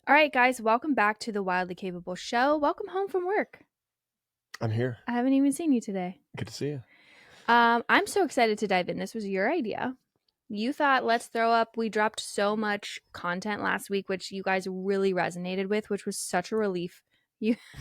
All right, guys, welcome back to the Wildly Capable Show. Welcome home from work. I'm here. I haven't even seen you today. Good to see you. I'm so excited to dive in. This was your idea. You thought, let's throw up. We dropped so much content last week, which you guys really resonated with, which was such a relief.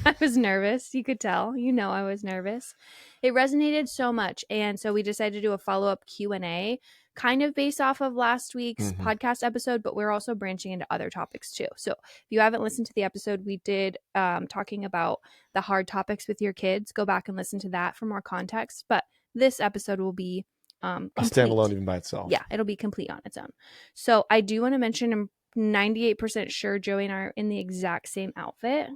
I was nervous. You could tell. I was nervous. It resonated so much, and so we decided to do a follow-up Q&A, kind of based off of last week's podcast episode, but we're also branching into other topics too. So if you haven't listened to the episode we did talking about the hard topics with your kids, go back and listen to that for more context. But this episode will be A complete. standalone even by itself. Yeah, it'll be complete on its own. So I do want to mention I'm 98% sure Joey and I are in the exact same outfit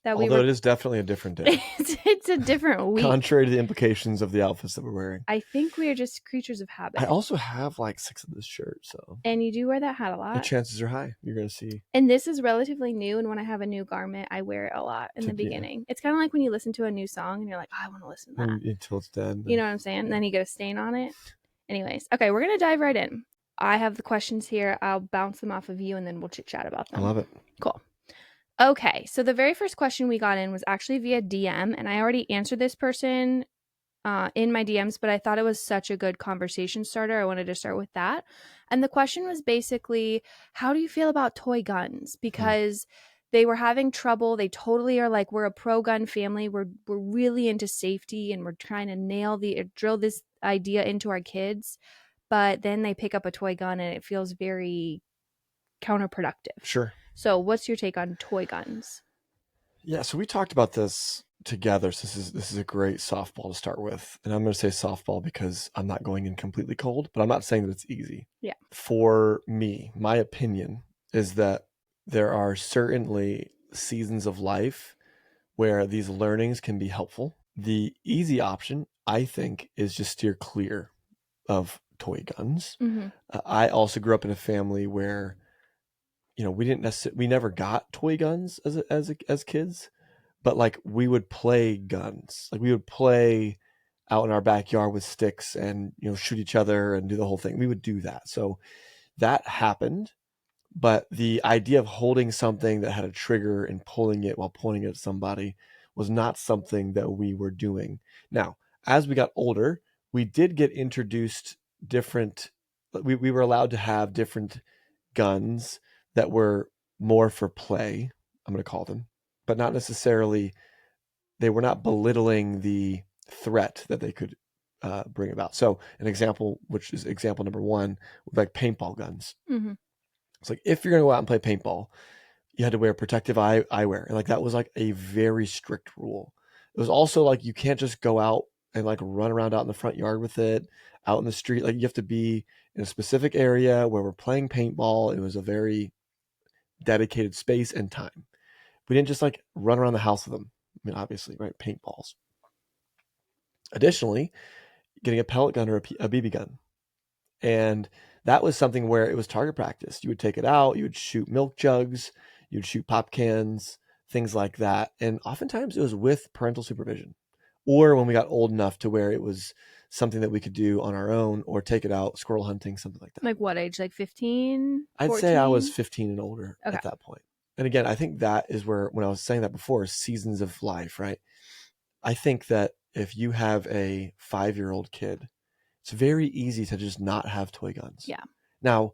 that we Although were. it is definitely a different day. It's a different week. Contrary to the implications of the outfits that we're wearing. I think we are just creatures of habit. I also have like 6 of this shirt, so. And you do wear that hat a The lot. chances are high you're going to see. And this is relatively new. And when I have a new garment, I wear it a lot in the beginning. It's kind of like when you listen to a new song and you're like, oh, I want to listen to that. Until it's dead. You know what I'm saying? And then you get a stain on it. Anyways, okay, we're going to dive right in. I have the questions here. I'll bounce them off of you and then we'll chit chat about them. I love it. Cool. Okay, so the very first question we got in was actually via DM, and I already answered this person in my DMs, but I thought it was such a good conversation starter. I wanted to start with that. And the question was basically, how do you feel about toy guns? Because they were having trouble. They totally are like, we're a pro gun family. We're really into safety, and we're trying to drill this idea into our kids. But then they pick up a toy gun, and it feels very counterproductive. Sure. So what's your take on toy guns? Yeah, so we talked about this together. So this is a great softball to start with. And I'm going to say softball because I'm not going in completely cold, but I'm not saying that it's easy. Yeah. For me, my opinion is that there are certainly seasons of life where these learnings can be helpful. The easy option, I think, is just steer clear of toy guns. I also grew up in a family where we never got toy guns as kids, but like we would play guns. Like we would play out in our backyard with sticks and shoot each other and do the whole thing. We would do that. So that happened, but the idea of holding something that had a trigger and pulling it while pointing it at somebody was not something that we were doing. Now, as we got older, we did get introduced we were allowed to have different guns that were more for play, I'm going to call them, but not necessarily, they were not belittling the threat that they could bring about. So an example, which is example number one, like paintball guns. It's like, if you're going to go out and play paintball, you had to wear protective eyewear. And like, that was like a very strict rule. It was also like, you can't just go out and like run around out in the front yard with it, out in the street. Like you have to be in a specific area where we're playing paintball. It was a very dedicated space and time. We didn't just like run around the house with them. I mean, obviously, right? Paintballs. Additionally, getting a pellet gun or a BB gun. And that was something where it was target practice. You would take it out, you would shoot milk jugs, you'd shoot pop cans, things like that. And oftentimes it was with parental supervision, or when we got old enough to where it was something that we could do on our own or take it out, squirrel hunting, something like that. Like what age? Like 15? I'd say I was 15 and older Okay. at that point. And again, I think that is where, when I was saying that before, seasons of life, right? I think that if you have a 5-year-old kid, it's very easy to just not have toy guns. Yeah. Now,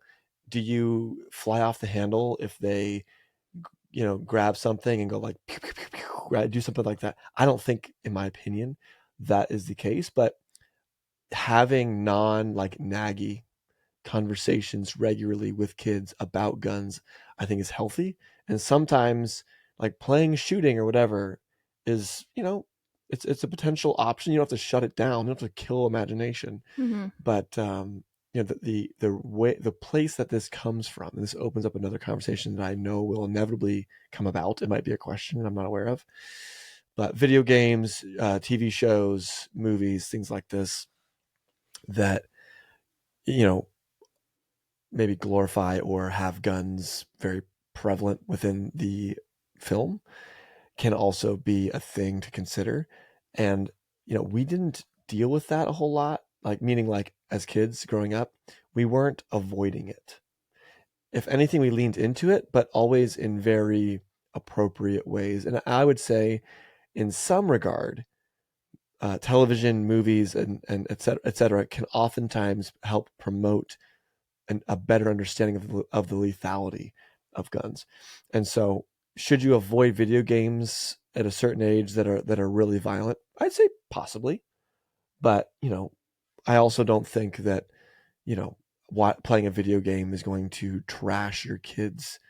do you fly off the handle if they, grab something and go like, pew, pew, pew, pew, right? Do something like that? I don't think, in my opinion, that is the case. But having naggy conversations regularly with kids about guns, I think is healthy. And sometimes like playing shooting or whatever is, it's a potential option. You don't have to shut it down. You don't have to kill imagination. But the place that this comes from, and this opens up another conversation that I know will inevitably come about. It might be a question I'm not aware of, but video games, TV shows, movies, things like this, that, maybe glorify or have guns very prevalent within the film, can also be a thing to consider. And, we didn't deal with that a whole lot, like meaning like as kids growing up, we weren't avoiding it. if anything, we leaned into it, but always in very appropriate ways. And I would say, in some regard, television, movies, and et cetera, can oftentimes help promote a better understanding of the lethality of guns. And so, should you avoid video games at a certain age that are really violent? I'd say possibly, but I also don't think that playing a video game is going to trash your kids'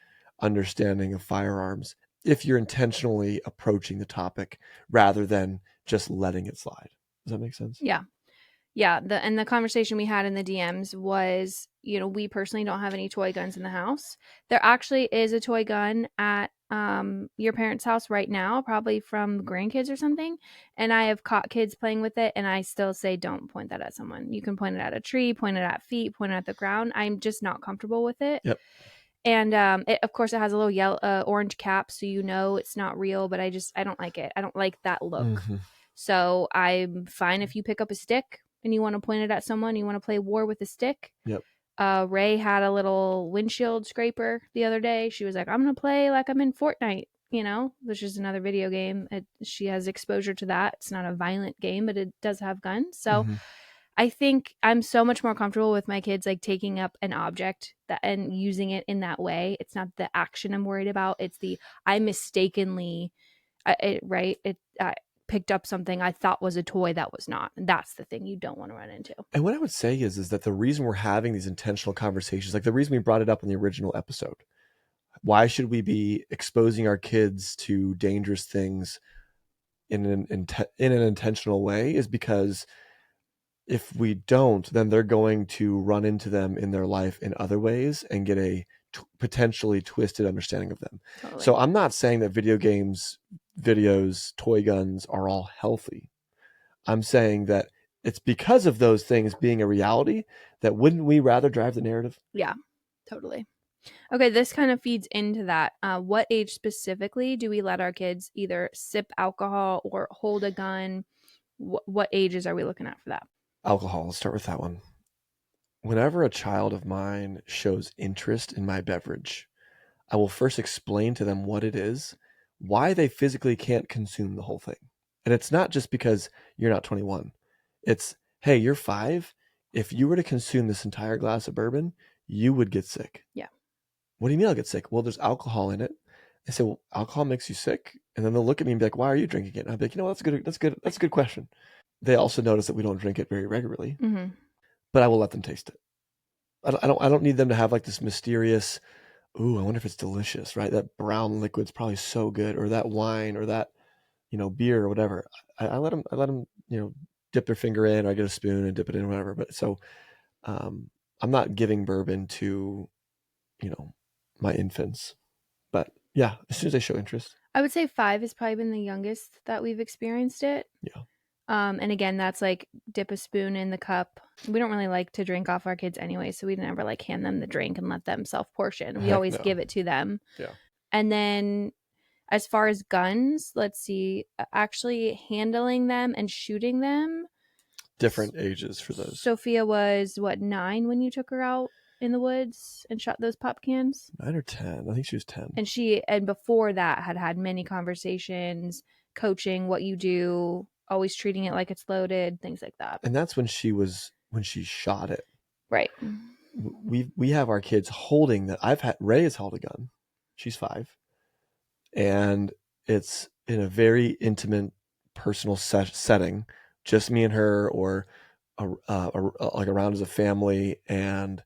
understanding of firearms if you're intentionally approaching the topic rather than just letting it slide. Does that make sense? Yeah. Yeah, the conversation we had in the DMs was, we personally don't have any toy guns in the house. There actually is a toy gun at your parents' house right now, probably from grandkids or something. And I have caught kids playing with it, and I still say don't point that at someone. You can point it at a tree, point it at feet, point it at the ground. I'm just not comfortable with it. Yep. And of course, it has a little yellow, orange cap, so it's not real. But I don't like it. I don't like that look. Mm-hmm. So I'm fine if you pick up a stick and you want to point it at someone. You want to play war with a stick. Yep. Ray had a little windshield scraper the other day. She was like, "I'm gonna play like I'm in Fortnite," which is another video game. She has exposure to that. It's not a violent game, but it does have guns. So Mm-hmm. I think I'm so much more comfortable with my kids like taking up an object and using it in that way. It's not the action I'm worried about. It's the I mistakenly, I picked up something I thought was a toy that was not. And that's the thing you don't want to run into. And what I would say is that the reason we're having these intentional conversations, like the reason we brought it up in the original episode, why should we be exposing our kids to dangerous things in an intentional way, is because if we don't, then they're going to run into them in their life in other ways and get a potentially twisted understanding of them. Totally. So I'm not saying that video games, videos, toy guns are all healthy. I'm saying that it's because of those things being a reality that wouldn't we rather drive the narrative? Yeah, totally. Okay, this kind of feeds into that. What age specifically do we let our kids either sip alcohol or hold a gun? What ages are we looking at for that? Alcohol. Let's start with that one. Whenever a child of mine shows interest in my beverage, I will first explain to them what it is, why they physically can't consume the whole thing. And it's not just because you're not 21. It's, hey, you're 5. If you were to consume this entire glass of bourbon, you would get sick. Yeah. What do you mean I'll get sick? Well, there's alcohol in it. I say, well, alcohol makes you sick. And then they'll look at me and be like, why are you drinking it? And I'll be like, that's a good question. They also notice that we don't drink it very regularly, Mm-hmm. but I will let them taste it. I don't need them to have like this mysterious, ooh, I wonder if it's delicious, right? That brown liquid's probably so good, or that wine, or that, beer or whatever. I let them, dip their finger in, or I get a spoon and dip it in, or whatever. But so, I'm not giving bourbon to, my infants, but yeah, as soon as they show interest. I would say 5 has probably been the youngest that we've experienced it. Yeah. And again, that's like dip a spoon in the cup. We don't really like to drink off our kids anyway, so we never like hand them the drink and let them self portion. We Heck always no. give it to them. Yeah. And then as far as guns, let's see, actually handling them and shooting them. Different ages for those. Sophia was 9 when you took her out in the woods and shot those pop cans? 9 or 10. I think she was 10. And before that had many conversations, coaching what you do, always treating it like it's loaded, things like that. And that's when she shot it. Right. We have our kids holding that. Ray has held a gun. She's 5. And it's in a very intimate, personal setting, just me and her, or like around as a family, and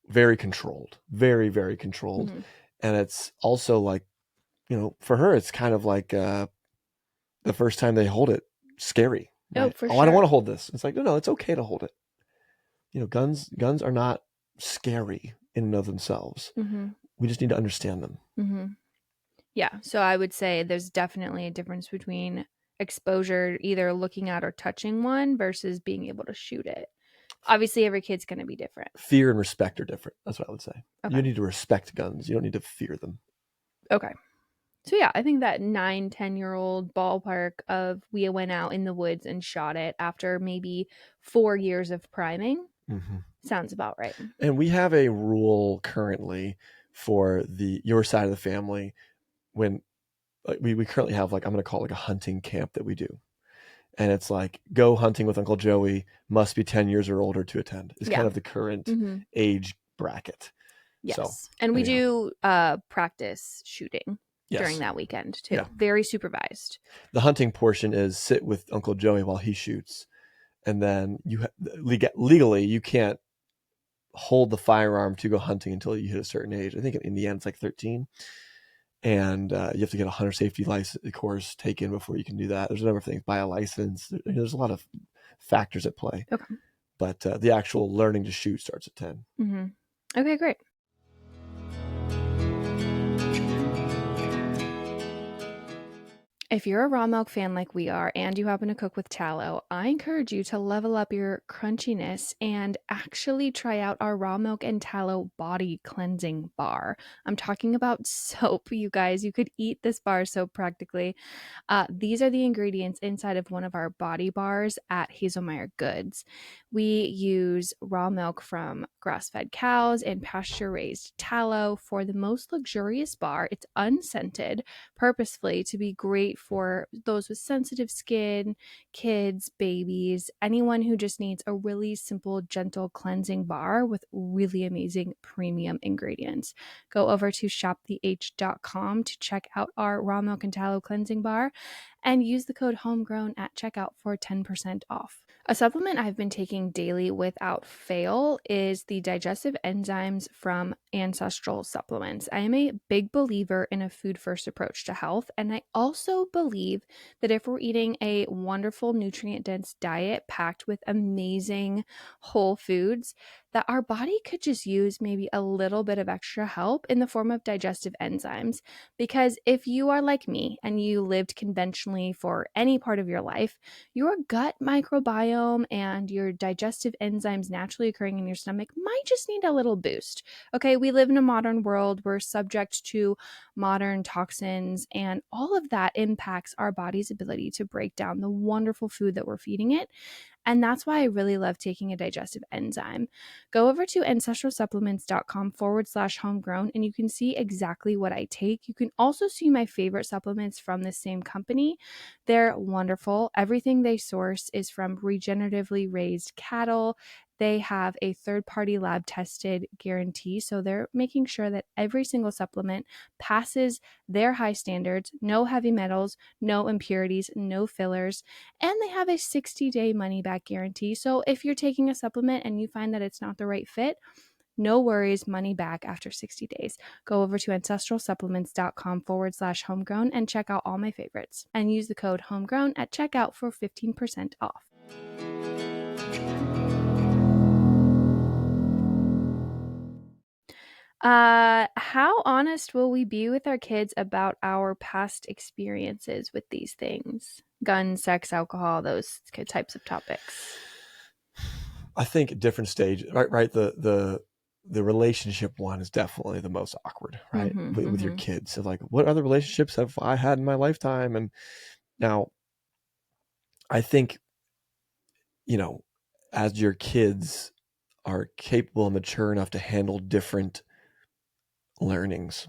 very controlled, very, very controlled. Mm-hmm. And it's also like, for her, it's kind of like the first time they hold it, scary. Right? Oh, for sure. I don't want to hold this. It's like, no, it's okay to hold it. Guns are not scary in and of themselves. Mm-hmm. We just need to understand them. Mm-hmm. Yeah. So I would say there's definitely a difference between exposure, either looking at or touching one, versus being able to shoot it. Obviously, every kid's going to be different. Fear and respect are different. That's what I would say. Okay. You need to respect guns. You don't need to fear them. Okay. So yeah, I think that 9-10-year-old ballpark of we went out in the woods and shot it after maybe 4 years of priming. Mm-hmm. Sounds about right. And we have a rule currently for your side of the family when like, we currently have like I'm going to call it like a hunting camp that we do. And it's like go hunting with Uncle Joey, must be 10 years or older to attend. Is Yeah. kind of the current Mm-hmm. age bracket. So, Yes. And we anyhow, do practice shooting during yes. that weekend too. Yeah. Very supervised. The hunting portion is sit with Uncle Joey while he shoots. And then legally you can't hold the firearm to go hunting until you hit a certain age. I think in the end it's like 13. And you have to get a hunter safety license course taken before you can do that. There's a number of things, buy a license. There's a lot of factors at play. Okay. But the actual learning to shoot starts at 10. Mm-hmm. Okay, great. If you're a raw milk fan like we are and you happen to cook with tallow, I encourage you to level up your crunchiness and actually try out our raw milk and tallow body cleansing bar. I'm talking about soap, you guys. You could eat this bar soap practically. These are the ingredients inside of one of our body bars at Haselmayer Goods. We use raw milk from grass fed cows and pasture raised tallow for the most luxurious bar. It's unscented purposefully to be great for those with sensitive skin, kids, babies, anyone who just needs a really simple, gentle cleansing bar with really amazing premium ingredients. Go over to shoptheh.com to check out our raw milk and tallow cleansing bar and use the code Homegrown at checkout for 10% off. A supplement I've been taking daily without fail is the digestive enzymes from Ancestral supplements. I am a big believer in a food first approach to health, and I also believe that if we're eating a wonderful nutrient dense diet packed with amazing whole foods, that our body could just use maybe a little bit of extra help in the form of digestive enzymes. Because if you are like me and you lived conventionally for any part of your life, your gut microbiome and your digestive enzymes naturally occurring in your stomach might just need a little boost. Okay, we live in a modern world. We're subject to modern toxins, and all of that impacts our body's ability to break down the wonderful food that we're feeding it. And that's why I really love taking a digestive enzyme. Go over to ancestralsupplements.com/homegrown and you can see exactly what I take. You can also see my favorite supplements from the same company. They're wonderful. Everything they source is from regeneratively raised cattle. They have a third party lab tested guarantee. So they're making sure that every single supplement passes their high standards, no heavy metals, no impurities, no fillers, and they have a 60-day money back guarantee. So if you're taking a supplement and you find that it's not the right fit, no worries, money back after 60 days. Go over to ancestralsupplements.com/homegrown and check out all my favorites. And use the code homegrown at checkout for 15% off. How honest will we be with our kids about our past experiences with these things? Guns, sex, alcohol, those types of topics. I think different stage, right? The relationship one is definitely the most awkward, right? With your kids. So like, what other relationships have I had in my lifetime? And now I think, as your kids are capable and mature enough to handle different learnings,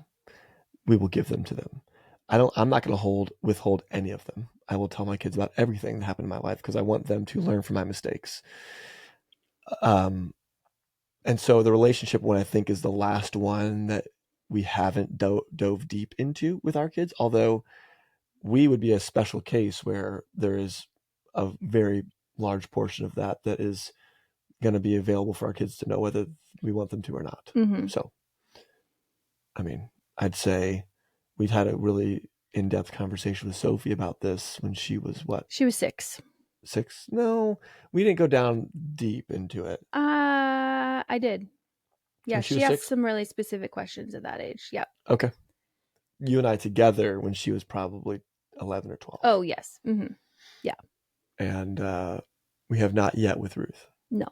we will give them to them. I'm not going to withhold any of them. I will tell my kids about everything that happened in my life because I want them to learn from my mistakes. And so the relationship one, I think, is the last one that we haven't dove deep into with our kids, although we would be a special case where there is a very large portion of that is going to be available for our kids to know whether we want them to or not. So, I mean, I'd say we'd had a really in-depth conversation with Sophie about this when she was what? She was 6. 6? No, we didn't go down deep into it. I did. Yeah, When she she was asked 6? some really specific questions at that age. Yep. Okay. You and I together when she was probably 11 or 12. Oh, yes. Yeah. And we have not yet with Ruth. No.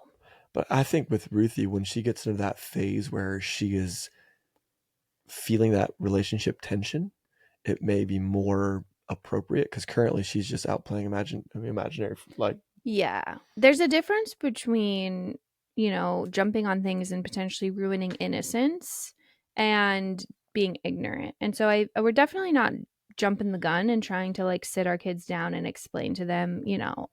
But I think with Ruthie, when she gets into that phase where she is feeling that relationship tension, it may be more appropriate because currently she's just out playing imaginary, like. Yeah. There's a difference between jumping on things and potentially ruining innocence and being ignorant. And so we're definitely not jumping the gun and trying to like sit our kids down and explain to them,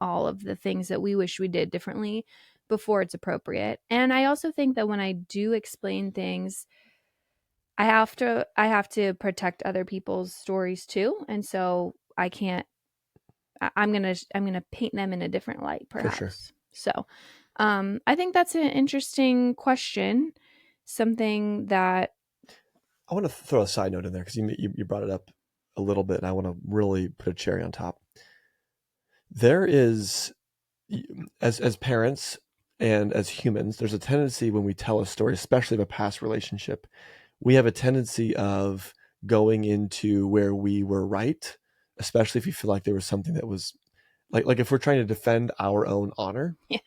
all of the things that we wish we did differently before it's appropriate. And I also think that when I do explain things, I have to protect other people's stories too. And so I can't I'm gonna paint them in a different light, For sure. perhaps. So, I think that's an interesting question. Something that I want to throw a side note in there because you brought it up a little bit, and I want to really put a cherry on top. There is, as parents and as humans, there's a tendency when we tell a story, especially of a past relationship, we have a tendency of going into where we were right, especially if you feel like there was something that was like if we're trying to defend our own honor, yeah,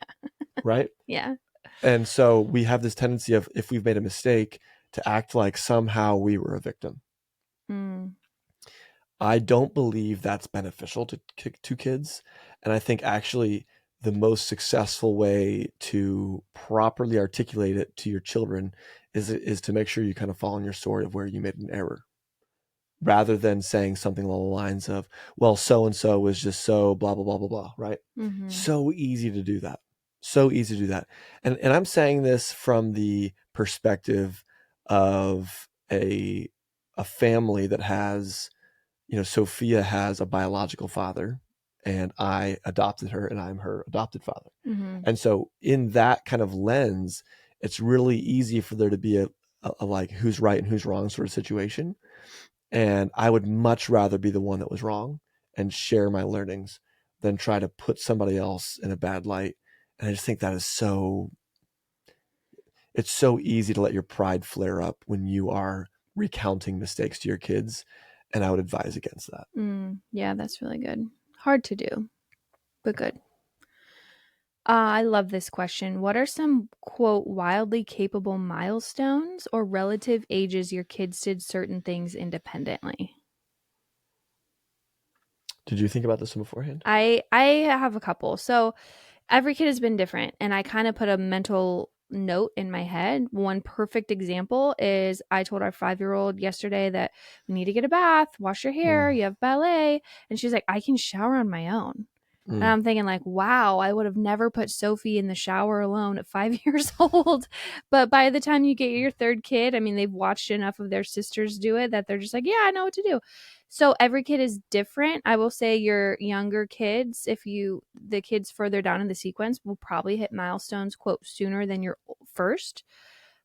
right? yeah. And so we have this tendency of, if we've made a mistake, to act like somehow we were a victim. Mm, I don't believe that's beneficial to kids. And I think actually the most successful way to properly articulate it to your children is to make sure you kind of fall in your story of where you made an error, rather than saying something along the lines of, well, so and so was just so blah blah blah blah blah, right? mhm, So easy to do that. So easy to do that. And I'm saying this from the perspective of a family that has, Sophia has a biological father, and I adopted her, and I'm her adopted father. mhm, And so in that kind of lens, it's really easy for there to be a like who's right and who's wrong sort of situation. And I would much rather be the one that was wrong and share my learnings than try to put somebody else in a bad light. And I just think that it's so easy to let your pride flare up when you are recounting mistakes to your kids. And I would advise against that. yeah, that's really good. Hard to do, but good. I love this question. What are some, quote, wildly capable milestones or relative ages your kids did certain things independently? Did you think about this one beforehand? I have a couple. So every kid has been different, and I kind of put a mental note in my head. One perfect example is I told our 5-year-old yesterday that we need to get a bath, wash your hair, Mm, you have ballet, and she's like, I can shower on my own. And mm. I'm thinking like, wow, I would have never put Sophie in the shower alone at 5 years old. But by the time you get your third kid, I mean, they've watched enough of their sisters do it that they're just like, yeah, I know what to do. So every kid is different. I will say your younger kids, the kids further down in the sequence will probably hit milestones, quote, sooner than your first.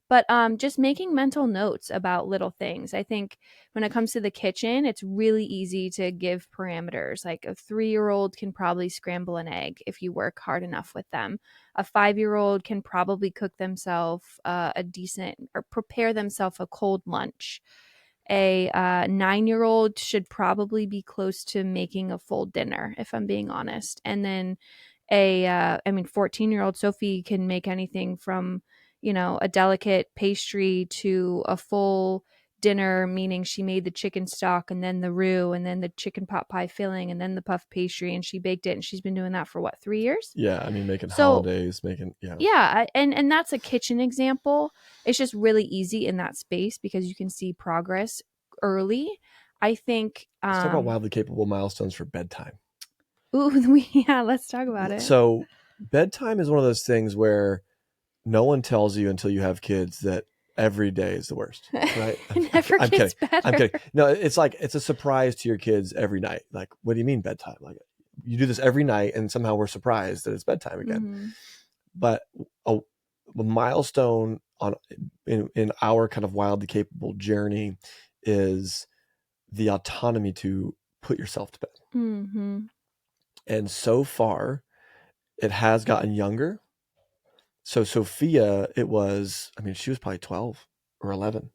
But just making mental notes about little things. I think when it comes to the kitchen, it's really easy to give parameters. Like a 3-year-old can probably scramble an egg if you work hard enough with them. A 5-year-old can probably cook themselves a decent or prepare themselves a cold lunch. A 9-year-old should probably be close to making a full dinner, if I'm being honest. And then 14-year-old Sophie can make anything from, a delicate pastry to a full dinner, meaning she made the chicken stock and then the roux and then the chicken pot pie filling and then the puff pastry, and she baked it, and she's been doing that for what, 3 years? Yeah, I mean, making So holidays, making, yeah. yeah, and that's a kitchen example. It's just really easy in that space because you can see progress early. I think Let's talk about wildly capable milestones for bedtime. yeah, let's talk about it. So bedtime is one of those things where no one tells you until you have kids that every day is the worst, right? It never I'm gets kidding. I'm better. kidding. No, it's like it's a surprise to your kids every night. Like, what do you mean bedtime? Like, you do this every night, and somehow we're surprised that it's bedtime again. Mhm. But a, a milestone in our kind of wildly capable journey is the autonomy to put yourself to bed. Mhm. And so far, it has gotten younger. So Sophia, she was probably 12 or 11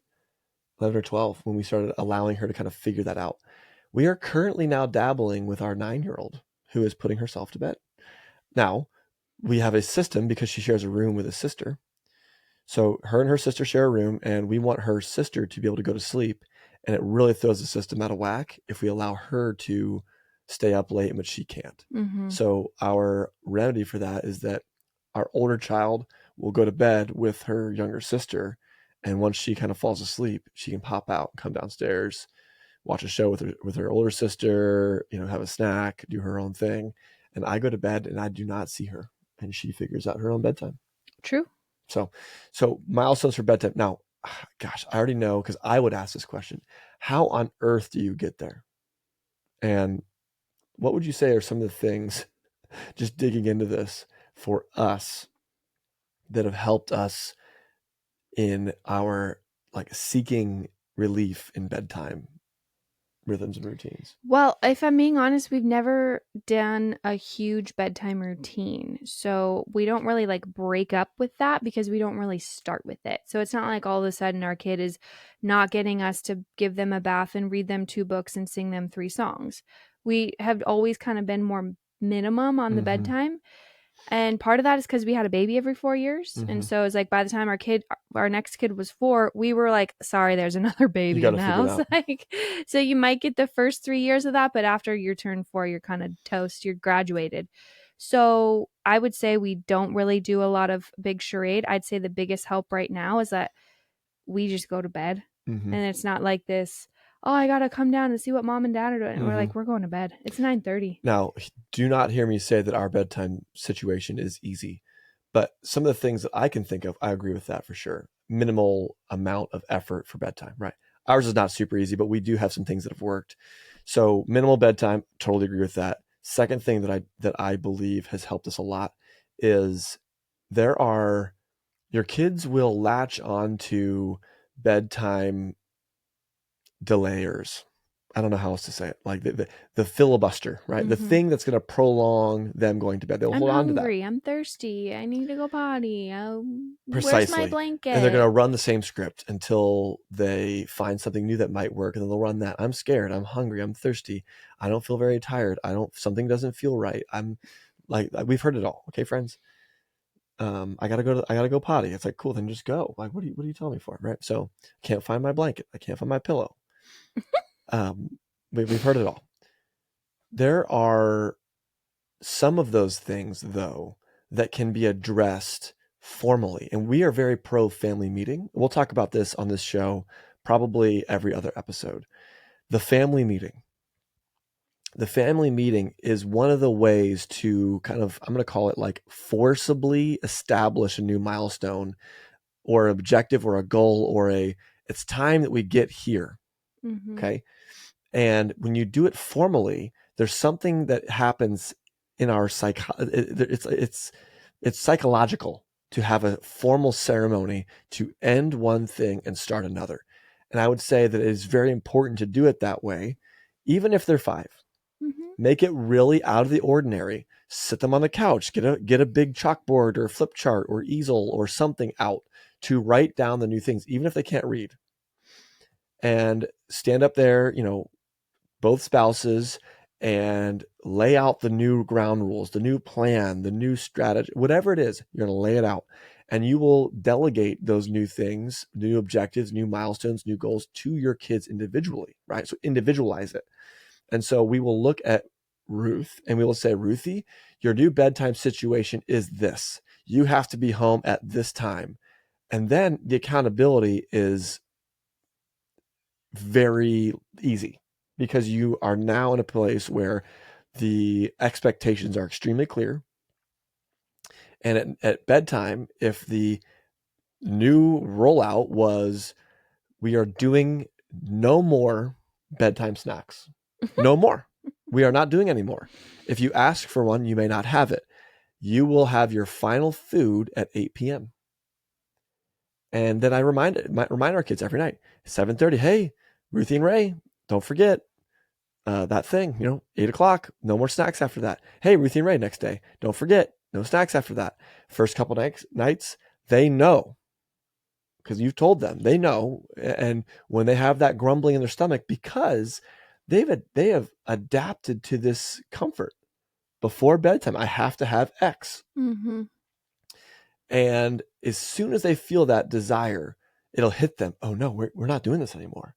or 12 when we started allowing her to kind of figure that out. We are currently now dabbling with our 9-year-old who is putting herself to bed. Now, we have a system because she shares a room with a sister. So her and her sister share a room, and we want her sister to be able to go to sleep. And it really throws the system out of whack if we allow her to stay up late, but she can't. Mhm. So our remedy for that is that our older child will go to bed with her younger sister. And once she kind of falls asleep, she can pop out, come downstairs, watch a show with her older sister, have a snack, do her own thing. And I go to bed and I do not see her. And she figures out her own bedtime. True. So milestones for bedtime. Now, gosh, I already know because I would ask this question. How on earth do you get there? And what would you say are some of the things, just digging into this, for us that have helped us in our seeking relief in bedtime rhythms and routines? Well, if I'm being honest, we've never done a huge bedtime routine. So we don't really break up with that because we don't really start with it. So it's not like all of a sudden our kid is not getting us to give them a bath and read them 2 books and sing them 3 songs. We have always kind of been more minimum on the Mm-hmm. bedtime. And part of that is because we had a baby every 4 years. Mm-hmm. And so it's by the time our next kid was 4, we were like, sorry, there's another baby in the house. So you might get the first 3 years of that, but after you turn 4, you're kind of toast, you're graduated. So I would say we don't really do a lot of big charade. I'd say the biggest help right now is that we just go to bed. Mm-hmm. And it's not like this, oh, I got to come down and see what mom and dad are doing. Mm-hmm. We're like, we're going to bed. It's 9:30. Now, do not hear me say that our bedtime situation is easy, but some of the things that I can think of, I agree with that for sure. Minimal amount of effort for bedtime, right? Ours is not super easy, but we do have some things that have worked. So minimal bedtime, totally agree with that. Second thing that I believe has helped us a lot is your kids will latch on to bedtime delayers. I don't know how else to say it. Like the filibuster, right? The thing that's going to prolong them going to bed. They'll hold on to that. I'm hungry. I'm thirsty. I need to go potty. Precisely. Where's my blanket? And they're going to run the same script until they find something new that might work, and then they'll run that. I'm scared. I'm hungry. I'm thirsty. I don't feel very tired. Something doesn't feel right. I'm like, we've heard it all. Okay, friends. I gotta go potty. It's like, cool, then just go. Like, what are you telling me for? Right. So can't find my blanket. I can't find my pillow. We've heard it all. There are some of those things, though, that can be addressed formally. And we are very pro family meeting. We'll talk about this on this show probably every other episode. The family meeting. The family meeting is one of the ways to kind of, I'm going to call it forcibly establish a new milestone or objective or a goal or it's time that we get here. Mm-hmm. Okay. And when you do it formally, there's something that happens in our it's psychological to have a formal ceremony to end one thing and start another. And I would say that it is very important to do it that way, even if they're 5. Mm-hmm. Make it really out of the ordinary. Sit them on the couch, get a big chalkboard or flip chart or easel or something out to write down the new things, even if they can't read. And stand up there, both spouses, and lay out the new ground rules, the new plan, the new strategy, whatever it is, you're going to lay it out. And you will delegate those new things, new objectives, new milestones, new goals to your kids individually, right? So individualize it. And so we will look at Ruth and we will say, Ruthie, your new bedtime situation is this. You have to be home at this time. And then the accountability is very easy because you are now in a place where the expectations are extremely clear. And at bedtime, if the new rollout was, we are doing no more bedtime snacks, no more. We are not doing any more. If you ask for one, you may not have it. You will have your final food at 8 p.m. And then I remind our kids every night, 7:30, hey, Ruthie and Ray, don't forget that thing, 8 o'clock, no more snacks after that. Hey, Ruthie and Ray, next day, don't forget, no snacks after that. First couple nights, they know because you've told them, they know. And when they have that grumbling in their stomach, because they have adapted to this comfort. Before bedtime, I have to have X. Mm-hmm. And as soon as they feel that desire, it'll hit them. Oh no, we're not doing this anymore.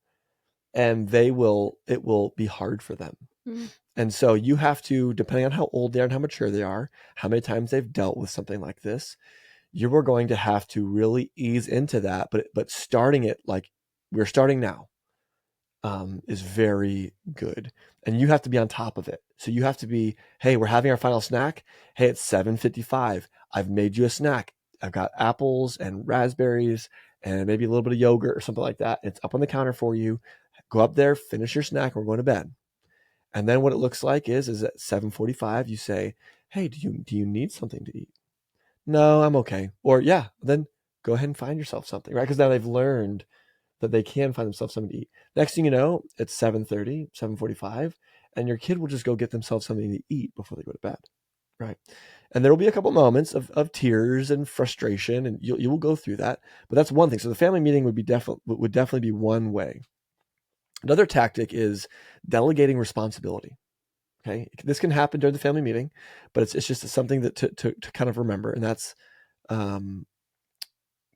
And it will be hard for them. Mm. And so you have to, depending on how old they are and how mature they are, how many times they've dealt with something like this, you are going to have to really ease into that. But starting it like we're starting now is very good. And you have to be on top of it. So you have to be, hey, we're having our final snack. Hey, it's 7:55. I've made you a snack. I've got apples and raspberries and maybe a little bit of yogurt or something like that. It's up on the counter for you. Go up there, finish your snack, and we're going to bed. And then what it looks like is at 7:45, you say, hey, do you need something to eat? No, I'm okay. Or yeah, then go ahead and find yourself something, right? Because now they've learned that they can find themselves something to eat. Next thing you know, it's 7:30, 7:45, and your kid will just go get themselves something to eat before they go to bed, right? And there will be a couple moments of tears and frustration, and you will go through that. But that's one thing. So the family meeting would definitely be one way. Another tactic is delegating responsibility. Okay, this can happen during the family meeting, but it's just something that to kind of remember, and that's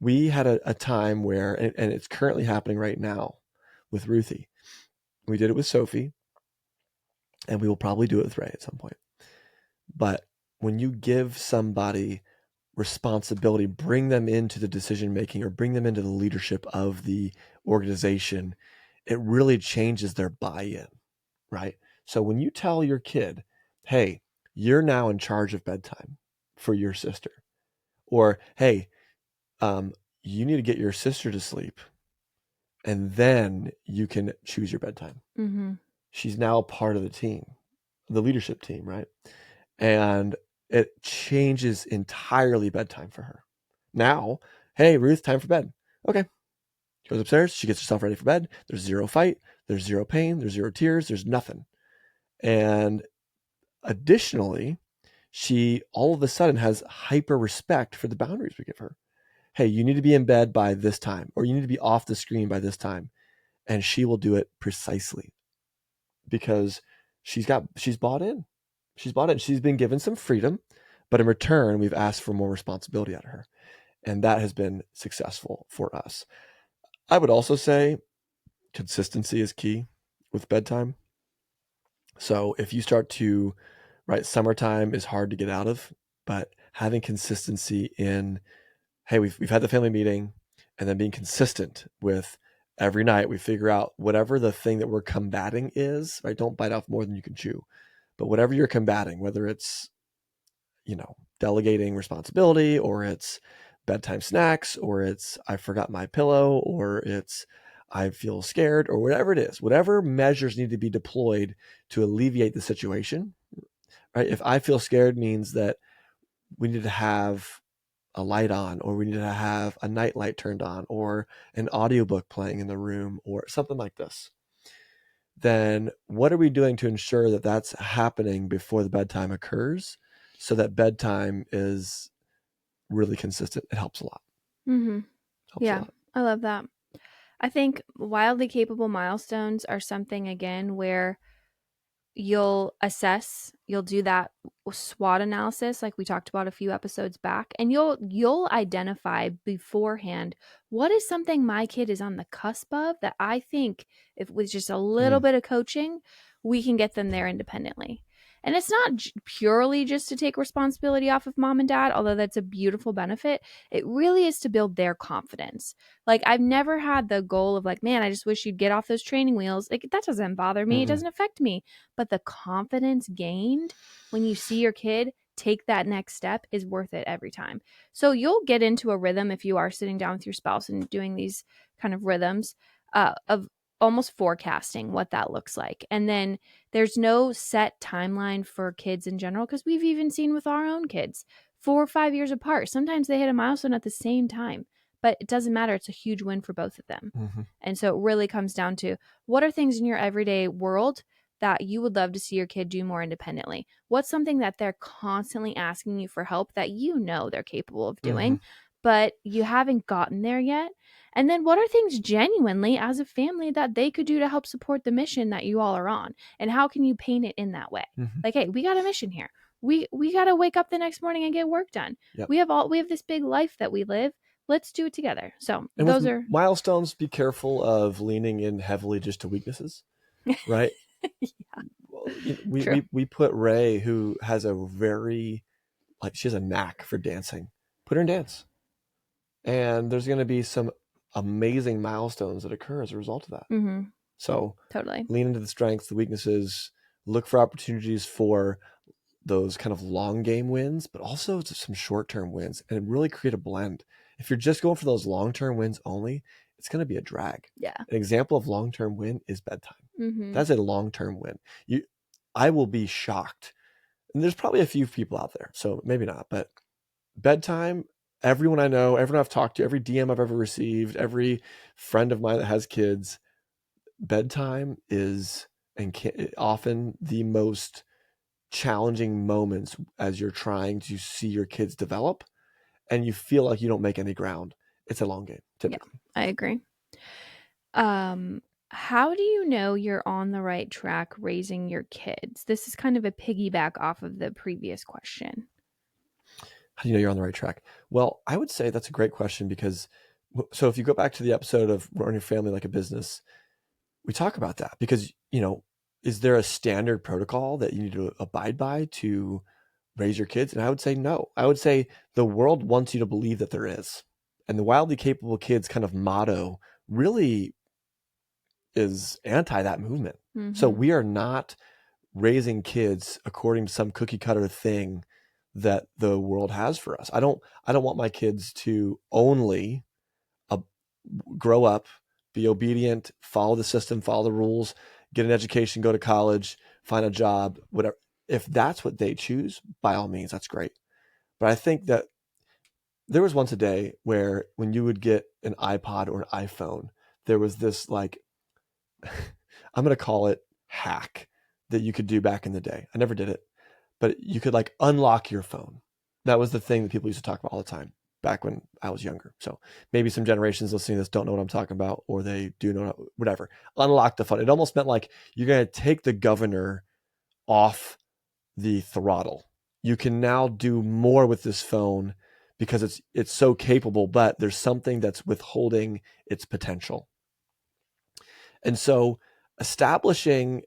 we had a time where, and it's currently happening right now with Ruthie. We did it with Sophie, and we will probably do it with Ray at some point. But when you give somebody responsibility, bring them into the decision making or bring them into the leadership of the organization, it really changes their buy-in, right? So when you tell your kid, hey, you're now in charge of bedtime for your sister, or hey, you need to get your sister to sleep and then you can choose your bedtime. Mm-hmm. She's now part of the team, the leadership team, right? And it changes entirely bedtime for her. Now, hey, Ruth, time for bed. Okay. She goes upstairs. She gets herself ready for bed. There's zero fight. There's zero pain. There's zero tears. There's nothing. And additionally, she all of a sudden has hyper respect for the boundaries we give her. Hey, you need to be in bed by this time, or you need to be off the screen by this time. And she will do it precisely because she's bought in. She's bought in. She's been given some freedom, but in return, we've asked for more responsibility out of her. And that has been successful for us. I would also say consistency is key with bedtime. So if you start to, right, summertime is hard to get out of, but having consistency in, hey, we've had the family meeting, and then being consistent with every night we figure out whatever the thing that we're combating is, right? Don't bite off more than you can chew. But whatever you're combating, whether it's, delegating responsibility, or it's bedtime snacks, or it's I forgot my pillow, or it's I feel scared, or whatever it is, whatever measures need to be deployed to alleviate the situation, right? If I feel scared means that we need to have a light on, or we need to have a night light turned on, or an audiobook playing in the room, or something like this, then what are we doing to ensure that that's happening before the bedtime occurs so that bedtime is really consistent? It helps a lot. Mm-hmm. Helps a Yeah, lot. I love that. I think wildly capable milestones are something, again, where you'll do that SWOT analysis like we talked about a few episodes back, and you'll identify beforehand what is something my kid is on the cusp of that I think if with just a little bit of coaching we can get them there independently. And it's not purely just to take responsibility off of mom and dad, although that's a beautiful benefit. It really is to build their confidence. Like, I've never had the goal of like, man, I just wish you'd get off those training wheels. Like, that doesn't bother me. It doesn't affect me. But the confidence gained when you see your kid take that next step is worth it every time. So you'll get into a rhythm if you are sitting down with your spouse and doing these kind of rhythms of almost forecasting what that looks like. And then there's no set timeline for kids in general, because we've even seen with our own kids 4 or 5 years apart. Sometimes they hit a milestone at the same time, but it doesn't matter. It's a huge win for both of them. And so it really comes down to what are things in your everyday world that you would love to see your kid do more independently? What's something that they're constantly asking you for help that they're capable of doing, but you haven't gotten there yet? And then what are things genuinely as a family that they could do to help support the mission that you all are on? And how can you paint it in that way? Like, hey, we got a mission here. We got to wake up the next morning and get work done. Yep. We have this big life that we live. Let's do it together. So And those with are milestones, be careful of leaning in heavily just to weaknesses, right? true. We put Ray, who has a very, like, she has a knack for dancing. Put her in dance. And there's going to be some amazing milestones that occur as a result of that. Mm-hmm. So Totally. lean into the strengths, the weaknesses, look for opportunities for those kind of long game wins, but also some short-term wins, and really create a blend. If you're just going for those long-term wins only, it's going to be a drag. Yeah. An example of long-term win is bedtime. Mm-hmm. That's a long-term win. I will be shocked. And there's probably a few people out there, so maybe not, but bedtime, everyone I know, everyone I've talked to, every DM I've ever received, every friend of mine that has kids, bedtime is often the most challenging moments as you're trying to see your kids develop and you feel like you don't make any ground. It's a long game, Yeah, typically. I agree. Um, how do you know you're on the right track raising your kids? This is kind of a piggyback off of the previous question. How do you know you're on the right track? Well, I would say that's a great question because, so if you go back to the episode of Running Your Family Like a Business, we talk about that because, is there a standard protocol that you need to abide by to raise your kids? And I would say no. I would say the world wants you to believe that there is. And the wildly capable kids kind of motto really is anti that movement. So Mm-hmm. we are not raising kids according to some cookie cutter thing that the world has for us. I don't want my kids to only uh, grow up, be obedient, follow the system, follow the rules, get an education, go to college, find a job, whatever. If that's what they choose, by all means, that's great. But I think that there was once a day where when you would get an iPod or an iPhone, there was this like, I'm going to call it hack that you could do back in the day. I never did it, but you could like unlock your phone. That was the thing that people used to talk about all the time back when I was younger. So maybe some generations listening to this don't know what I'm talking about, or they do know, whatever. Unlock the phone. It almost meant like you're going to take the governor off the throttle. You can now do more with this phone because it's so capable, but there's something that's withholding its potential. And so establishing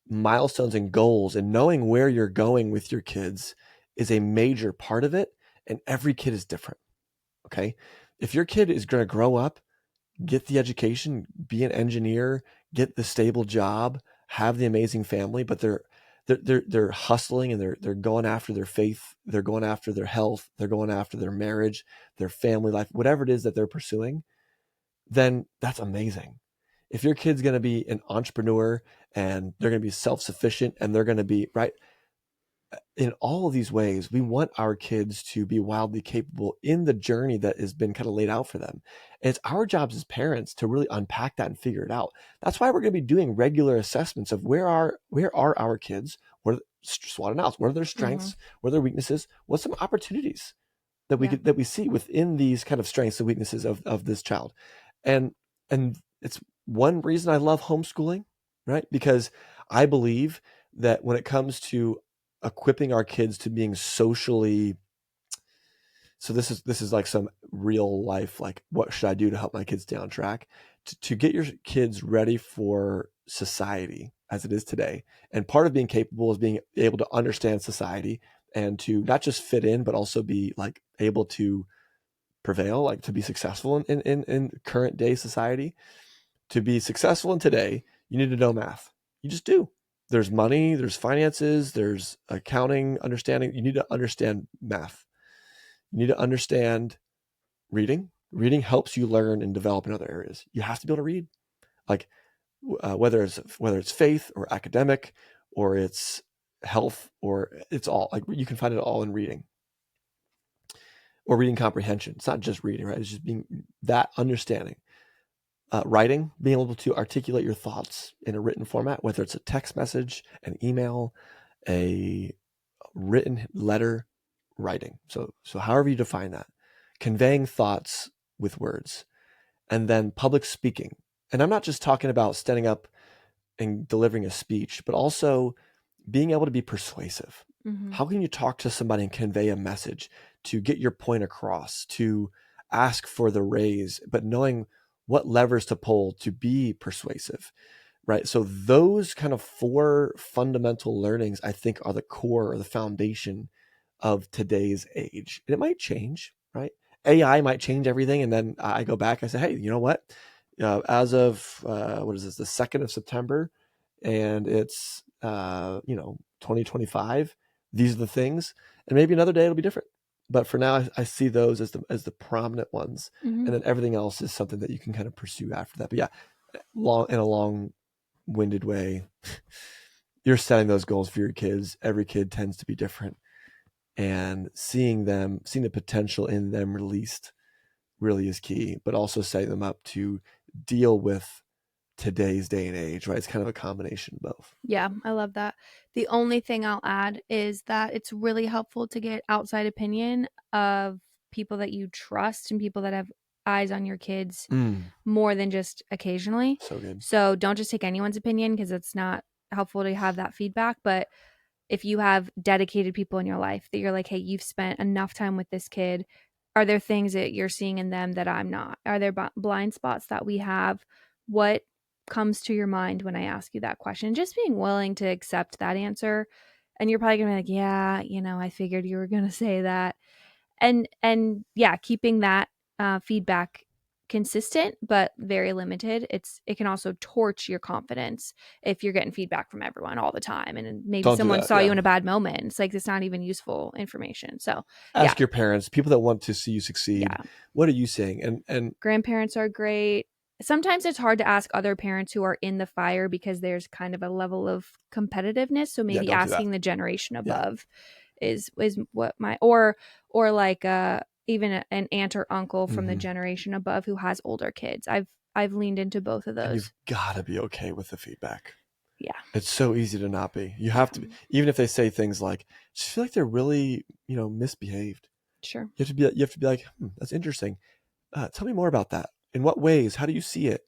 milestones and goals and knowing where you're going with your kids is a major part of it. And every kid is different. Okay. If your kid is going to grow up, get the education, be an engineer, get the stable job, have the amazing family, but they're hustling and they're going after their faith, they're going after their health, they're going after their marriage, their family life, whatever it is that they're pursuing, then that's amazing. If your kid's going to be an entrepreneur and they're going to be self-sufficient and they're going to be right in all of these ways, we want our kids to be wildly capable in the journey that has been kind of laid out for them. And it's our jobs as parents to really unpack that and figure it out. That's why we're going to be doing regular assessments of where are our kids, what are, SWOT analysis, what are their Mm-hmm. strengths, what are their weaknesses, what's some opportunities Yeah. that we see within these kind of strengths and weaknesses of this child. And it's one reason I love homeschooling, right? Because I believe that when it comes to equipping our kids to being socially, so this is like some real life, like what should I do to help my kids stay on track, to get your kids ready for society as it is today. And part of being capable is being able to understand society and to not just fit in, but also be like able to prevail, like to be successful in current day society. To be successful in today, you need to know math. You just do. There's money, there's finances, there's accounting, understanding. You need to understand math. You need to understand reading. Reading helps you learn and develop in other areas. You have to be able to read, like whether it's faith or academic, or it's health, or it's all like you can find it all in reading or reading comprehension. It's not just reading, right? It's just being that understanding. Writing, being able to articulate your thoughts in a written format, whether it's a text message, an email, a written letter, writing. So however you define that, conveying thoughts with words, and then public speaking. And I'm not just talking about standing up and delivering a speech, but also being able to be persuasive. Mm-hmm. How can you talk to somebody and convey a message to get your point across, to ask for the raise, but knowing what levers to pull to be persuasive, right? So those kind of four fundamental learnings, I think, are the core or the foundation of today's age. And it might change, right? AI might change everything, and then I go back. I say, hey, you know what? As of what is this? The 2nd of September, and it's 2025. These are the things, and maybe another day it'll be different. But for now, I see those as the prominent ones, Mm-hmm. and then everything else is something that you can kind of pursue after that. But yeah, long-winded way, you're setting those goals for your kids. Every kid tends to be different, and seeing the potential in them released really is key, but also setting them up to deal with today's day and age, right? It's kind of a combination of both. Yeah, I love that. The only thing I'll add is that it's really helpful to get outside opinion of people that you trust and people that have eyes on your kids Mm, more than just occasionally. so good. So don't just take anyone's opinion because it's not helpful to have that feedback. But if you have dedicated people in your life that you're like, hey, you've spent enough time with this kid, are there things that you're seeing in them that I'm not? Are there blind spots that we have? What comes to your mind when I ask you that question? Just being willing to accept that answer. And you're probably gonna be like, yeah, I figured you were gonna say that. And yeah, keeping that feedback consistent but very limited. It can also torch your confidence if you're getting feedback from everyone all the time, and maybe Don't do someone that. saw you Yeah. in a bad moment. It's like it's not even useful information. So yeah, Ask your parents, people that want to see you succeed, yeah. what are you saying? And Grandparents are great. Sometimes it's hard to ask other parents who are in the fire because there's kind of a level of competitiveness. So yeah, maybe don't do that. asking the generation Yeah. above is what my or like even an aunt or uncle from the Mm-hmm. generation above who has older kids. I've leaned into both of And those. you've got to be okay with the feedback. Yeah. It's so easy to not be. You have to Yeah. be, even if they say things like, just feel like they're really, misbehaved. Sure. You have to be like, that's interesting. Tell me more about that. In what ways? How do you see it?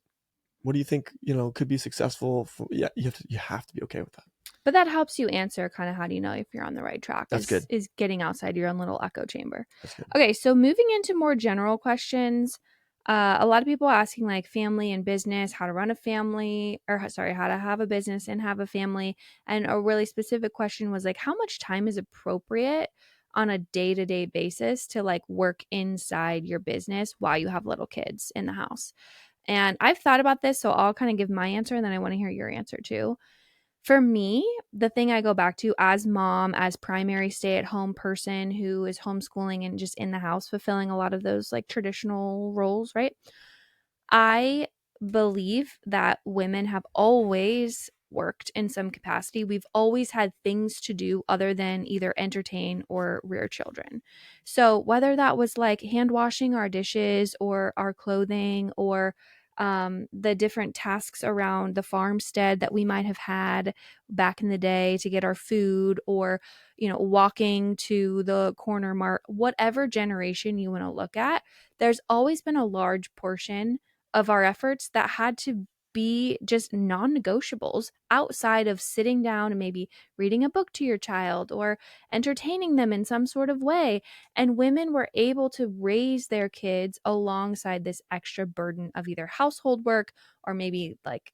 What do you think, could be successful? Yeah, you have to be okay with that. But that helps you answer kind of how do you know if you're on the right track That's good. is getting outside your own little echo chamber. That's good. Okay, so moving into more general questions, a lot of people asking like family and business, how to run a family, or sorry, how to have a business and have a family. And a really specific question was like, how much time is appropriate on a day-to-day basis to like work inside your business while you have little kids in the house? And I've thought about this, so I'll kind of give my answer and then I want to hear your answer too. For me, the thing I go back to as mom, as primary stay at home person who is homeschooling and just in the house fulfilling a lot of those like traditional roles, right? I believe that women have always worked in some capacity. We've always had things to do other than either entertain or rear children. So, whether that was like hand washing our dishes or our clothing or the different tasks around the farmstead that we might have had back in the day to get our food, or walking to the corner mart, whatever generation you want to look at, there's always been a large portion of our efforts that had to be just non-negotiables outside of sitting down and maybe reading a book to your child or entertaining them in some sort of way. And women were able to raise their kids alongside this extra burden of either household work or maybe like